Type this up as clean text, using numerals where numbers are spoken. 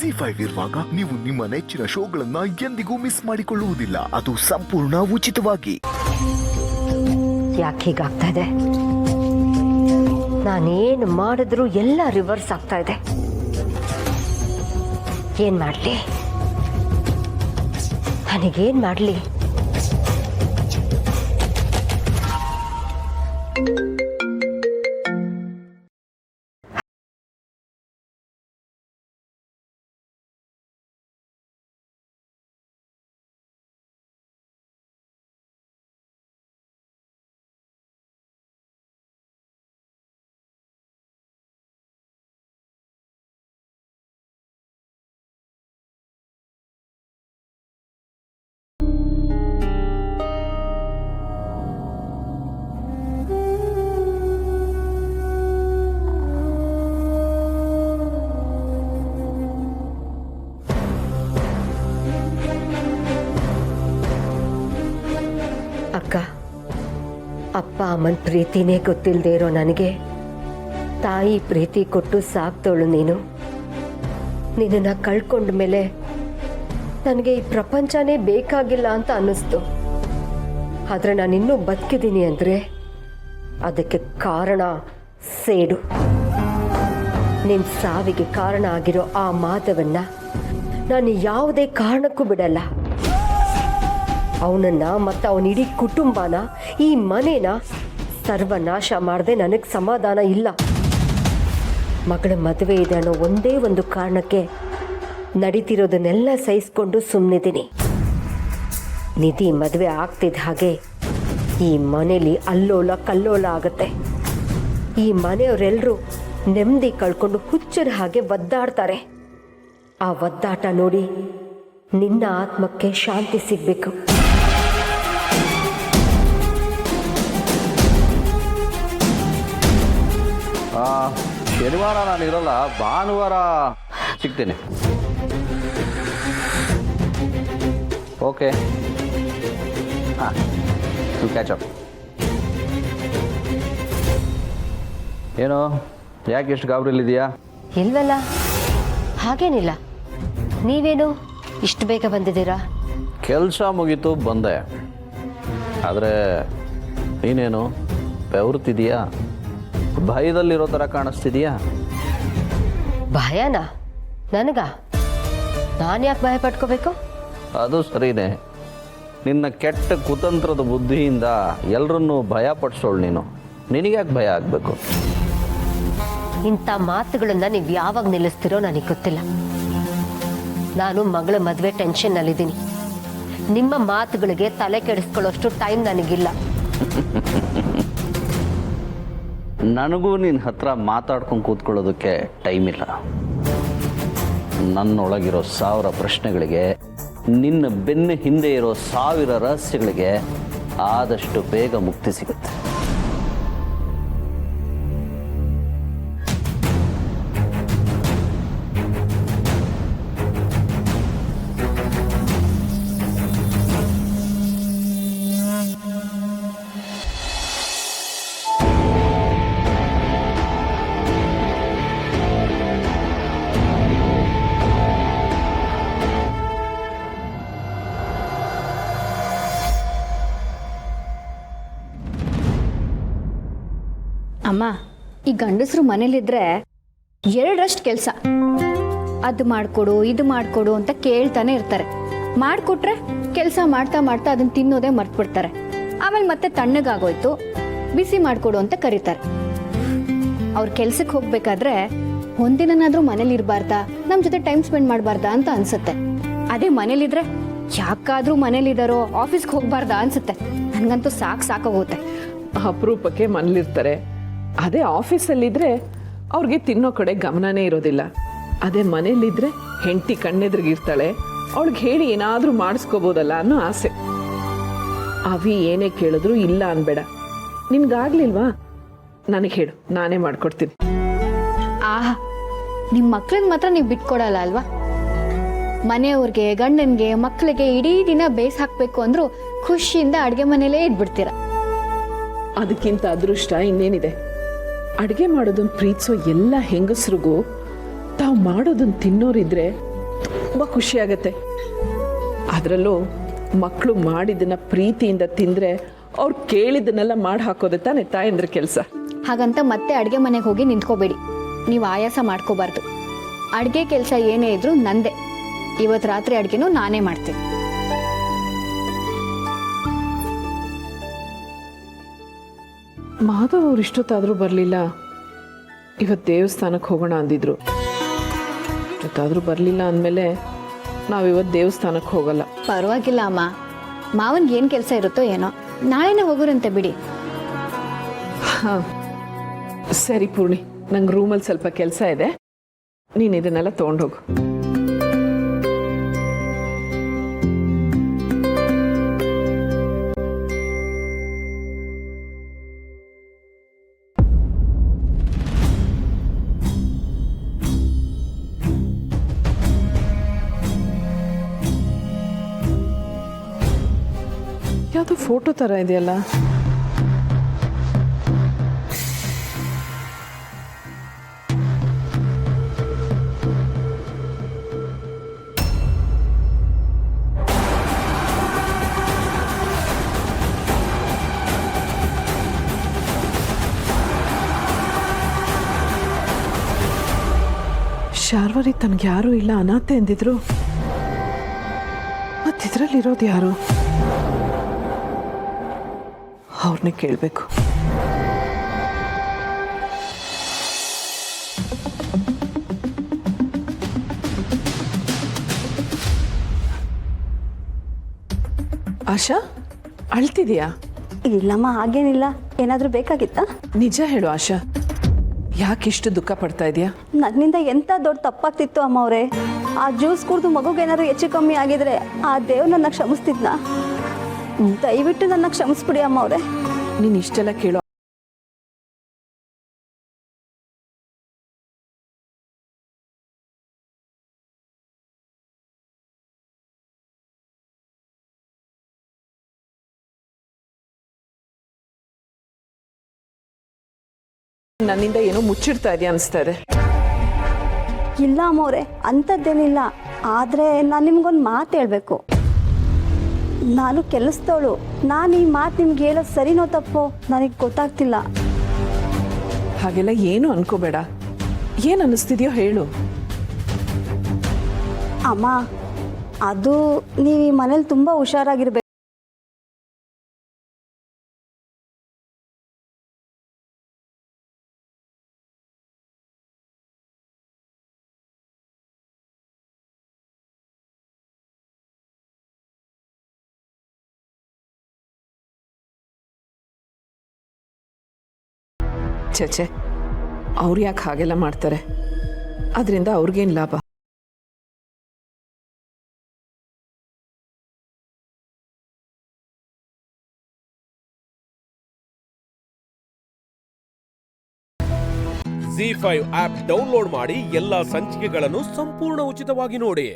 ZEE5 ಇರುವಾಗ ನೀವು ನಿಮ್ಮ ನೆಚ್ಚಿನ ಶೋಗಳನ್ನ ಎಂದಿಗೂ ಮಿಸ್ ಮಾಡಿಕೊಳ್ಳುವುದಿಲ್ಲ. ಅದು ಸಂಪೂರ್ಣ ಉಚಿತವಾಗಿ. ಯಾಕೆ ಹೀಗಾಗ್ತಾ ಇದೆ? ನಾನೇನು ಮಾಡಿದ್ರು ಎಲ್ಲ ರಿವರ್ಸ್ ಆಗ್ತಾ ಇದೆ. ಏನ್ ಮಾಡ್ಲಿ? ನನಗೇನ್ ಮಾಡ್ಲಿ? ಅಕ್ಕ, ಅಪ್ಪ ಅಮ್ಮನ ಪ್ರೀತಿನೇ ಗೊತ್ತಿಲ್ಲದೆ ಇರೋ ನನಗೆ ತಾಯಿ ಪ್ರೀತಿ ಕೊಟ್ಟು ಸಾಕ್ತೋಳು ನೀನು. ನಿನ್ನನ್ನು ಕಳ್ಕೊಂಡ ಮೇಲೆ ನನಗೆ ಈ ಪ್ರಪಂಚನೇ ಬೇಕಾಗಿಲ್ಲ ಅಂತ ಅನ್ನಿಸ್ತು. ಆದರೆ ನಾನಿನ್ನೂ ಬದುಕಿದ್ದೀನಿ ಅಂದರೆ ಅದಕ್ಕೆ ಕಾರಣ ಸೇಡು. ನಿನ್ನ ಸಾವಿಗೆ ಕಾರಣ ಆಗಿರೋ ಆ ಮಾಧವನ್ನ ನಾನು ಯಾವುದೇ ಕಾರಣಕ್ಕೂ ಬಿಡಲ್ಲ. ಅವನನ್ನ ಮತ್ತು ಅವನ ಇಡೀ ಕುಟುಂಬನ, ಈ ಮನೇನ ಸರ್ವನಾಶ ಮಾಡದೆ ನನಗೆ ಸಮಾಧಾನ ಇಲ್ಲ. ಮಗಳ ಮದುವೆ ಇದೆ ಅನ್ನೋ ಒಂದೇ ಒಂದು ಕಾರಣಕ್ಕೆ ನಡೀತಿರೋದನ್ನೆಲ್ಲ ಸಹಿಸ್ಕೊಂಡು ಸುಮ್ಮನಿದ್ದೀನಿ. ನಿಧಿ ಮದುವೆ ಆಗ್ತಿದ್ದ ಹಾಗೆ ಈ ಮನೇಲಿ ಅಲ್ಲೋಲ ಕಲ್ಲೋಲ ಆಗುತ್ತೆ. ಈ ಮನೆಯವರೆಲ್ಲರೂ ನೆಮ್ಮದಿ ಕಳ್ಕೊಂಡು ಹುಚ್ಚರ ಹಾಗೆ ಒದ್ದಾಡ್ತಾರೆ. ಆ ಒದ್ದಾಟ ನೋಡಿ ನಿನ್ನ ಆತ್ಮಕ್ಕೆ ಶಾಂತಿ ಸಿಗಬೇಕು. ಶನಿವಾರ ನಾನು ಇರಲ್ಲ, ಭಾನುವಾರ ಸಿಗ್ತೇನೆ. ಓಕೆ, ಹಾಂ, ಕ್ಯಾಚ್ ಅಪ್. ಏನು, ಯಾಕೆ ಎಷ್ಟು ಗಾಬರಿಲಿದೆಯಾ? ಇಲ್ವಲ್ಲ, ಹಾಗೇನಿಲ್ಲ. ನೀವೇನು ಇಷ್ಟು ಬೇಗ ಬಂದಿದ್ದೀರಾ? ಕೆಲಸ ಮುಗೀತು, ಬಂದೆ. ಆದರೆ ನೀನೇನು ಬೆವರ್ತಿದೀಯಾ? ಭಯದಲ್ಲಿರೋ ಥರ ಕಾಣಿಸ್ತಿದೀಯಾ? ಭಯನಾ? ನನಗ? ನಾನು ಯಾಕೆ ಭಯ ಪಟ್ಕೋಬೇಕು? ಅದು ಸರಿನೇ. ನಿನ್ನ ಕೆಟ್ಟ ಕುತಂತ್ರದ ಬುದ್ಧಿಯಿಂದ ಎಲ್ಲರನ್ನೂ ಭಯ ಪಡಿಸೋಳು ನೀನು. ನಿನಗ್ಯಾಕೆ ಭಯ ಆಗಬೇಕು? ಇಂಥ ಮಾತುಗಳನ್ನ ನೀವು ಯಾವಾಗ ನಿಲ್ಲಿಸ್ತಿರೋ ನನಗೆ ಗೊತ್ತಿಲ್ಲ. ನಾನು ಮಗಳ ಮದುವೆ ಟೆನ್ಷನ್ನಲ್ಲಿದ್ದೀನಿ. ನಿಮ್ಮ ಮಾತುಗಳಿಗೆ ತಲೆ ಕೆಡಿಸ್ಕೊಳ್ಳೋಷ್ಟು ಟೈಮ್ ನನಗಿಲ್ಲ. ನನಗೂ ನಿನ್ನ ಹತ್ರ ಮಾತಾಡ್ಕೊಂಡು ಕೂತ್ಕೊಳ್ಳೋದಕ್ಕೆ ಟೈಮ್ ಇಲ್ಲ. ನನ್ನೊಳಗಿರೋ 1000 ಪ್ರಶ್ನೆಗಳಿಗೆ, ನಿನ್ನ ಬೆನ್ನ ಹಿಂದೆ ಇರೋ 1000 ರಹಸ್ಯಗಳಿಗೆ ಆದಷ್ಟು ಬೇಗ ಮುಕ್ತಿ ಸಿಗುತ್ತೆ. ಅಮ್ಮ, ಈ ಗಂಡಸರು ಮನೇಲಿದ್ರೆ 2ರಷ್ಟು ಕೆಲಸ. ಅದು ಮಾಡಿಕೊಡು, ಇದು ಮಾಡಿಕೊಡು ಅಂತ ಕೇಳ್ತಾನೆ ಇರ್ತಾರೆ. ಮಾಡಿಕೊಟ್ರೆ ಕೆಲಸ ಮಾಡ್ತಾ ಮಾಡ್ತಾ ಅದನ್ನು ತಿನ್ನೋದೇ ಮರ್ತ್ಬಿಡ್ತಾರೆ. ಆಮೇಲೆ ಮತ್ತೆ ತಣ್ಣಗಾಗೋಯ್ತು, ಬಿಸಿ ಮಾಡಿಕೊಡು ಅಂತ ಕರೀತಾರೆ. ಅವ್ರ ಕೆಲ್ಸಕ್ಕೆ ಹೋಗ್ಬೇಕಾದ್ರೆ ಒಂದಿನಾದ್ರೂ ಮನೇಲಿ ಇರಬಾರ್ದಾ, ನಮ್ಮ ಜೊತೆ ಟೈಮ್ ಸ್ಪೆಂಡ್ ಮಾಡಬಾರ್ದಾ ಅಂತ ಅನ್ಸುತ್ತೆ. ಅದೇ ಮನೇಲಿದ್ರೆ ಯಾಕಾದ್ರೂ ಮನೇಲಿದ್ದಾರೋ, ಆಫೀಸ್ಗೆ ಹೋಗ್ಬಾರ್ದಾ ಅನ್ಸುತ್ತೆ. ನನಗಂತೂ ಸಾಕಾಗೋಗುತ್ತೆ. ಅಪರೂಪಕ್ಕೆ ಮನೇಲಿರ್ತಾರೆ. ಅದೇ ಆಫೀಸಲ್ಲಿದ್ದರೆ ಅವ್ರಿಗೆ ತಿನ್ನೋ ಕಡೆ ಗಮನನೇ ಇರೋದಿಲ್ಲ. ಅದೇ ಮನೇಲಿದ್ರೆ ಹೆಂಡತಿ ಕಣ್ಣೆದ್ರಿಗಿರ್ತಾಳೆ, ಅವಳಿಗೆ ಹೇಳಿ ಏನಾದರೂ ಮಾಡಿಸ್ಕೋಬೋದಲ್ಲ ಅನ್ನೋ ಆಸೆ. ಅವಿ ಏನೇ ಕೇಳಿದ್ರು ಇಲ್ಲ ಅನ್ಬೇಡ. ನಿನ್ಗಾಗ್ಲಿಲ್ವಾ? ನನಗೆ ಹೇಳು, ನಾನೇ ಮಾಡ್ಕೊಡ್ತೀನಿ. ಆಹಾ, ನಿಮ್ಮ ಮಕ್ಳನ್ನ ಮಾತ್ರ ನೀವು ಬಿಟ್ಕೊಡಲ್ಲ ಅಲ್ವಾ? ಮನೆಯವ್ರಿಗೆ, ಗಂಡನ್ಗೆ, ಮಕ್ಕಳಿಗೆ ಇಡೀ ದಿನ ಬೇಸ್ ಹಾಕ್ಬೇಕು ಅಂದ್ರೂ ಖುಷಿಯಿಂದ ಅಡುಗೆ ಮನೇಲೇ ಇದ್ಬಿಡ್ತೀರ. ಅದಕ್ಕಿಂತ ಅದೃಷ್ಟ ಇನ್ನೇನಿದೆ? ಅಡುಗೆ ಮಾಡೋದನ್ನ ಪ್ರೀತಿಸೋ ಎಲ್ಲ ಹೆಂಗಸ್ರಿಗೂ ತಾವು ಮಾಡೋದನ್ನ ತಿನ್ನೋರಿದ್ರೆ ತುಂಬ ಖುಷಿಯಾಗತ್ತೆ. ಅದರಲ್ಲೂ ಮಕ್ಕಳು ಮಾಡಿದ್ದನ್ನ ಪ್ರೀತಿಯಿಂದ ತಿಂದರೆ ಅವ್ರು ಕೇಳಿದ್ದನ್ನೆಲ್ಲ ಮಾಡಿ ಹಾಕೋದು ತಾನೇ ತಾಯಂದ್ರ ಕೆಲಸ. ಹಾಗಂತ ಮತ್ತೆ ಅಡುಗೆ ಮನೆಗೆ ಹೋಗಿ ನಿಂತ್ಕೋಬೇಡಿ. ನೀವು ಆಯಾಸ ಮಾಡ್ಕೋಬಾರ್ದು. ಅಡುಗೆ ಕೆಲಸ ಏನೇ ಇದ್ರೂ ನಂದೇ. ಇವತ್ತು ರಾತ್ರಿ ಅಡುಗೆನೂ ನಾನೇ ಮಾಡ್ತೀನಿ. ಮಾಧವ್ ಅವ್ರು ಇಷ್ಟೊತ್ತಾದರೂ ಬರಲಿಲ್ಲ. ಇವತ್ತು ದೇವಸ್ಥಾನಕ್ಕೆ ಹೋಗೋಣ ಅಂದಿದ್ರು. ಇಷ್ಟೊತ್ತಾದರೂ ಬರಲಿಲ್ಲ ಅಂದಮೇಲೆ ನಾವಿವತ್ತು ದೇವಸ್ಥಾನಕ್ಕೆ ಹೋಗಲ್ಲ. ಪರವಾಗಿಲ್ಲ ಅಮ್ಮ, ಮಾವನ್ಗೆ ಏನು ಕೆಲಸ ಇರುತ್ತೋ ಏನೋ, ನಾಳೆನೇ ಹೋಗೋರಂತೆ ಬಿಡಿ. ಹಾಂ ಸರಿ ಪೂರ್ಣಿ, ನಂಗೆ ರೂಮಲ್ಲಿ ಸ್ವಲ್ಪ ಕೆಲಸ ಇದೆ, ನೀನು ಇದನ್ನೆಲ್ಲ ತೊಗೊಂಡೋಗು. ಯಾವುದು ಫೋಟೋ ಥರ ಇದೆಯಲ್ಲ. ಶಾರ್ವರಿ ತನಗೆ ಯಾರೂ ಇಲ್ಲ, ಅನಾಥೆ ಎಂದಿದ್ರು. ಮತ್ತಿದ್ರಲ್ಲಿರೋದು ಯಾರು? ಅವ್ರನ್ನೇ ಕೇಳಬೇಕು. ಆಶಾ, ಅಳ್ತಿದೀಯಾ? ಇಲ್ಲಮ್ಮ, ಹಾಗೇನಿಲ್ಲ. ಏನಾದರೂ ಬೇಕಾಗಿತ್ತಾ? ನಿಜ ಹೇಳು ಆಶಾ, ಯಾಕಿಷ್ಟು ದುಃಖ ಪಡ್ತಾ ಇದೆಯಾ? ನನ್ನಿಂದ ಎಂಥ ದೊಡ್ಡ ತಪ್ಪಾಗ್ತಿತ್ತು ಅಮ್ಮ ಅವರೇ. ಆ ಜ್ಯೂಸ್ ಕುಡಿದು ಮಗುಗೇನಾದ್ರು ಹೆಚ್ಚು ಕಮ್ಮಿ ಆಗಿದ್ರೆ ಆ ದೇವ್ರು ನನ್ನ ಕ್ಷಮಿಸ್ತಿದ್ನಾ? ದಯವಿಟ್ಟು ನನ್ನ ಕ್ಷಮಿಸ್ಬಿಡಿ ಅಮ್ಮ ಅವರೇ. ನೀನು ಇಷ್ಟೆಲ್ಲ ಕೇಳೋ ನನ್ನಿಂದ ಏನೋ ಮುಚ್ಚಿಡ್ತಾ ಇದೆಯಾ ಅನಿಸ್ತಾ ಇದೆ. ಇಲ್ಲ ಅಮ್ಮ ಅವರೇ, ಅಂಥದ್ದೇನಿಲ್ಲ. ಆದರೆ ನಾನು ನಿಮ್ಗೊಂದು ಮಾತು ಹೇಳಬೇಕು. ನಾನು ಕೆಲಸದವಳು. ನಾನು ಈ ಮಾತು ನಿಮ್ಗೆ ಹೇಳೋದು ಸರಿನೋ ತಪ್ಪೋ ನನಗೆ ಗೊತ್ತಾಗ್ತಿಲ್ಲ. ಹಾಗೆಲ್ಲ ಏನು ಅನ್ಕೋಬೇಡ. ಏನು ಅನ್ನಿಸ್ತಿದೆಯೋ ಹೇಳು. ಅಮ್ಮ, ಅದು ನೀವು ಈ ಮನೇಲಿ ತುಂಬ ಹುಷಾರಾಗಿರ್ಬೇಕು. ಛೆ, ಅವ್ರು ಯಾಕೆ ಹಾಗೆಲ್ಲ ಮಾಡ್ತಾರೆ? ಅದರಿಂದ ಅವ್ರಿಗೇನು ಲಾಭ? ZEE5 ಆಪ್ ಡೌನ್ಲೋಡ್ ಮಾಡಿ ಎಲ್ಲಾ ಸಂಚಿಕೆಗಳನ್ನು ಸಂಪೂರ್ಣ ಉಚಿತವಾಗಿ ನೋಡಿ.